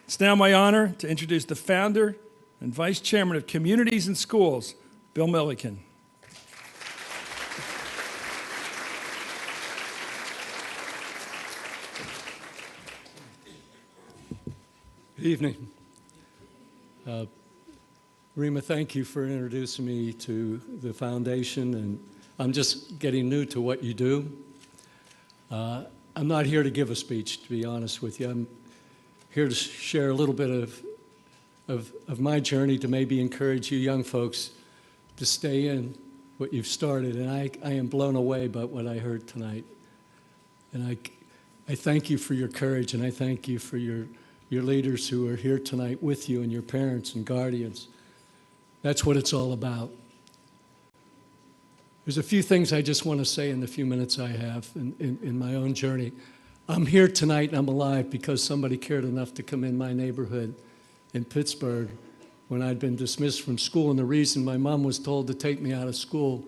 It's now my honor to introduce the founder and vice chairman of Communities and Schools, Bill Milliken. Good evening. Rima, thank you for introducing me to the foundation, and I'm just getting new to what you do. I'm not here to give a speech, to be honest with you. I'm here to share a little bit of my journey to maybe encourage you young folks to stay in what you've started. And I am blown away by what I heard tonight. And I thank you for your courage, and I thank you for your leaders who are here tonight with you and your parents and guardians. That's what it's all about. There's a few things I just want to say in the few minutes I have in my own journey. I'm here tonight and I'm alive because somebody cared enough to come in my neighborhood in Pittsburgh when I'd been dismissed from school. And the reason my mom was told to take me out of school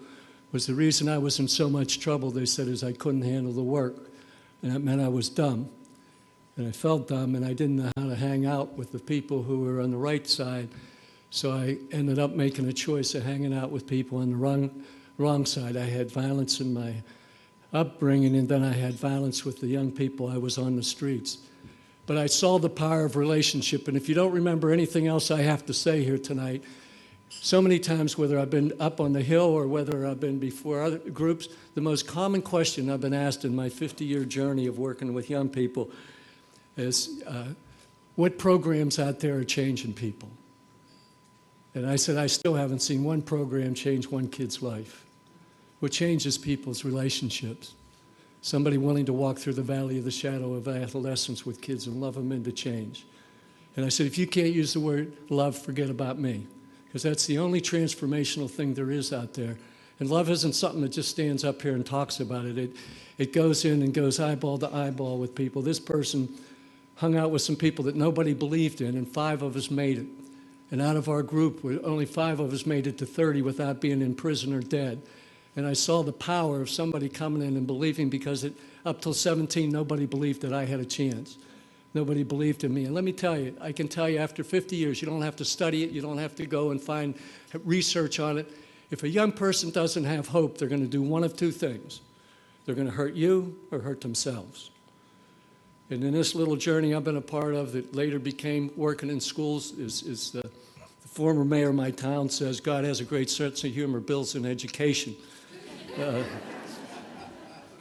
was the reason I was in so much trouble, they said, is I couldn't handle the work. And that meant I was dumb. And I felt dumb, and I didn't know how to hang out with the people who were on the right side. So I ended up making a choice of hanging out with people on the wrong side. I had violence in my upbringing, and then I had violence with the young people I was on the streets. But I saw the power of relationship, and if you don't remember anything else I have to say here tonight, so many times, whether I've been up on the Hill or whether I've been before other groups, the most common question I've been asked in my 50-year journey of working with young people is, what programs out there are changing people? And I said, I still haven't seen one program change one kid's life. What changes people's relationships? Somebody willing to walk through the valley of the shadow of adolescence with kids and love them into change. And I said, if you can't use the word love, forget about me. Because that's the only transformational thing there is out there. And love isn't something that just stands up here and talks about it. It goes in and goes eyeball to eyeball with people. This person hung out with some people that nobody believed in, and 5 of us made it. And out of our group, only 5 of us made it to 30 without being in prison or dead. And I saw the power of somebody coming in and believing, because up till 17, nobody believed that I had a chance. Nobody believed in me. And let me tell you, I can tell you after 50 years, you don't have to study it. You don't have to go and find research on it. If a young person doesn't have hope, they're going to do one of 2 things. They're going to hurt you or hurt themselves. And in this little journey I've been a part of that later became working in schools is the former mayor of my town says, God has a great sense of humor, Bill's in education.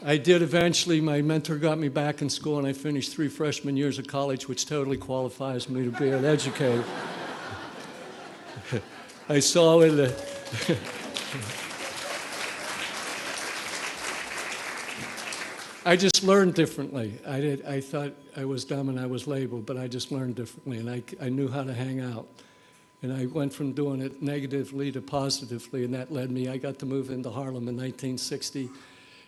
I did eventually. My mentor got me back in school, and I finished 3 freshman years of college, which totally qualifies me to be an educator. I saw it. I just learned differently. I thought I was dumb and I was labeled, but I just learned differently, and I knew how to hang out. And I went from doing it negatively to positively, and that led me. I got to move into Harlem in 1960,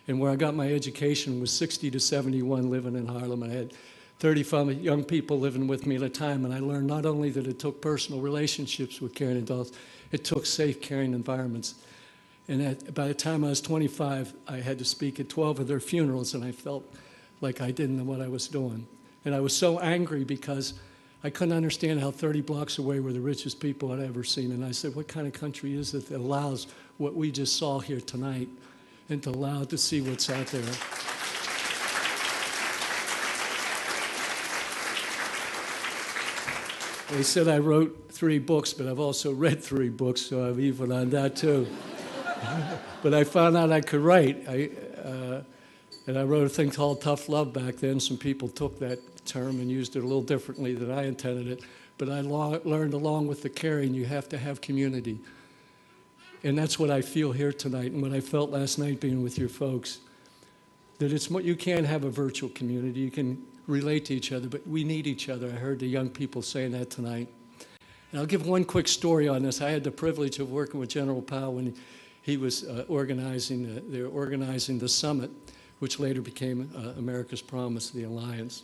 and where I got my education was 60 to 71 living in Harlem. I had 35 young people living with me at a time, and I learned not only that it took personal relationships with caring adults, it took safe, caring environments. And by the time I was 25, I had to speak at 12 of their funerals, and I felt like I didn't know what I was doing. And I was so angry because I couldn't understand how 30 blocks away were the richest people I'd ever seen. And I said, what kind of country is it that allows what we just saw here tonight and to allow to see what's out there? They said I wrote 3 books, but I've also read 3 books, so I've even on that too. But I found out I could write. And I wrote a thing called Tough Love back then. Some people took that term and used it a little differently than I intended it. But I learned along with the caring, you have to have community. And that's what I feel here tonight, and what I felt last night being with your folks. That you can't have a virtual community. You can relate to each other, but we need each other. I heard the young people saying that tonight. And I'll give one quick story on this. I had the privilege of working with General Powell when he was they were organizing the summit, which later became America's Promise, the Alliance.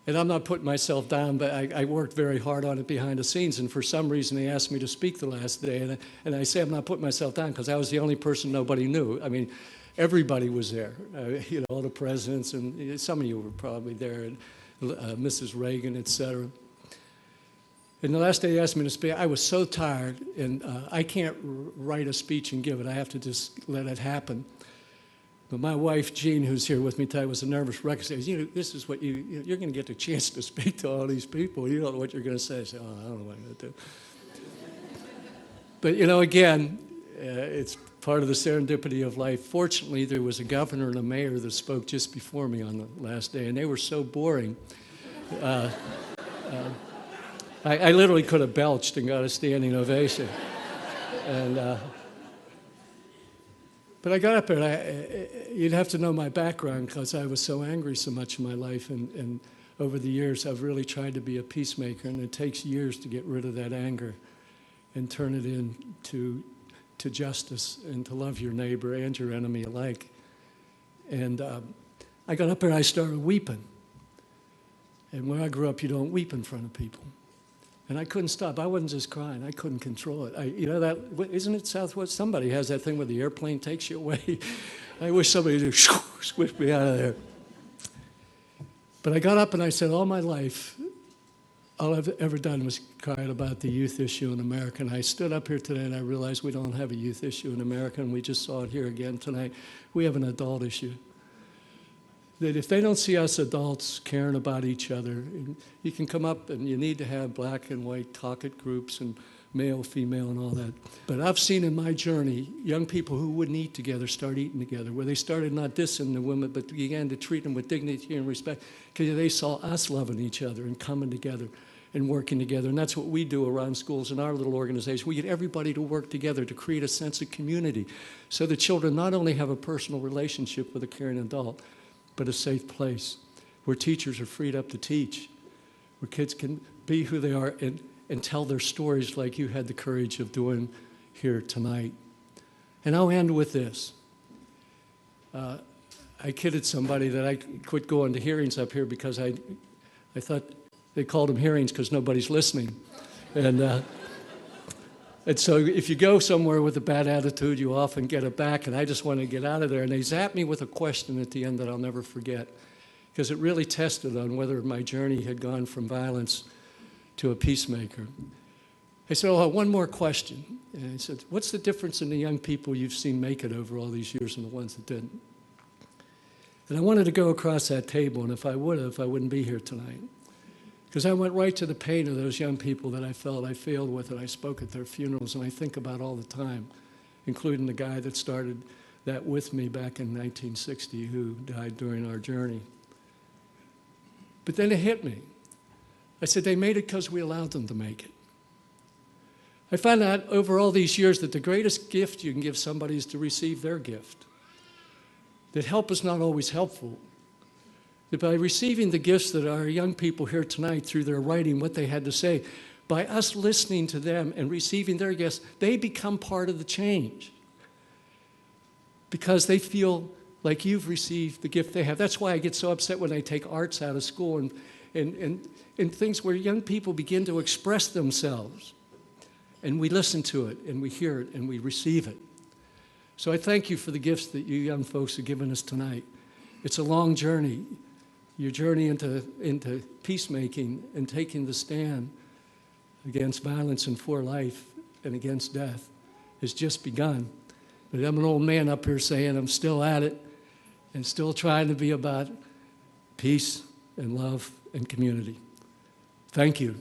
And I'm not putting myself down, but I worked very hard on it behind the scenes, and for some reason they asked me to speak the last day, and I say I'm not putting myself down because I was the only person nobody knew. I mean, everybody was there, all the presidents, and some of you were probably there, and Mrs. Reagan, et cetera. And the last day they asked me to speak, I was so tired, and I can't write a speech and give it. I have to just let it happen. But my wife, Jean, who's here with me today, was a nervous wreck. She says, this is what you're going to get the chance to speak to all these people. You don't know what you're going to say. I said, I don't know what I'm going to do. But, again, it's part of the serendipity of life. Fortunately, there was a governor and a mayor that spoke just before me on the last day, and they were so boring. I literally could have belched and got a standing ovation. But I got up there, and you'd have to know my background because I was so angry so much in my life. And over the years, I've really tried to be a peacemaker, and it takes years to get rid of that anger and turn it into justice and to love your neighbor and your enemy alike. And I got up there and I started weeping. And where I grew up, you don't weep in front of people. And I couldn't stop. I wasn't just crying. I couldn't control it. Isn't it Southwest? Somebody has that thing where the airplane takes you away. I wish somebody would squish me out of there. But I got up and I said, all my life, all I've ever done was cry about the youth issue in America. And I stood up here today and I realized we don't have a youth issue in America, and we just saw it here again tonight. We have an adult issue. That if they don't see us adults caring about each other, and you can come up and you need to have black and white talk-it groups and male, female, and all that. But I've seen in my journey young people who wouldn't eat together start eating together, where they started not dissing the women, but began to treat them with dignity and respect because they saw us loving each other and coming together and working together. And that's what we do around schools in our little organization. We get everybody to work together to create a sense of community so the children not only have a personal relationship with a caring adult, but a safe place where teachers are freed up to teach, where kids can be who they are and tell their stories like you had the courage of doing here tonight. And I'll end with this. I kidded somebody that I quit going to hearings up here because I thought they called them hearings because nobody's listening. And so if you go somewhere with a bad attitude, you often get it back, and I just want to get out of there. And they zapped me with a question at the end that I'll never forget, because it really tested on whether my journey had gone from violence to a peacemaker. I said, one more question. And I said, what's the difference in the young people you've seen make it over all these years and the ones that didn't? And I wanted to go across that table, and if I would have, I wouldn't be here tonight. Because I went right to the pain of those young people that I felt I failed with, and I spoke at their funerals, and I think about all the time, including the guy that started that with me back in 1960 who died during our journey. But then it hit me. I said, they made it because we allowed them to make it. I found out over all these years that the greatest gift you can give somebody is to receive their gift. That help is not always helpful. That by receiving the gifts that our young people here tonight through their writing, what they had to say, by us listening to them and receiving their gifts, they become part of the change. Because they feel like you've received the gift they have. That's why I get so upset when I take arts out of school and things where young people begin to express themselves. And we listen to it, and we hear it, and we receive it. So I thank you for the gifts that you young folks have given us tonight. It's a long journey. Your journey into peacemaking and taking the stand against violence and for life and against death has just begun. But I'm an old man up here saying I'm still at it and still trying to be about peace and love and community. Thank you.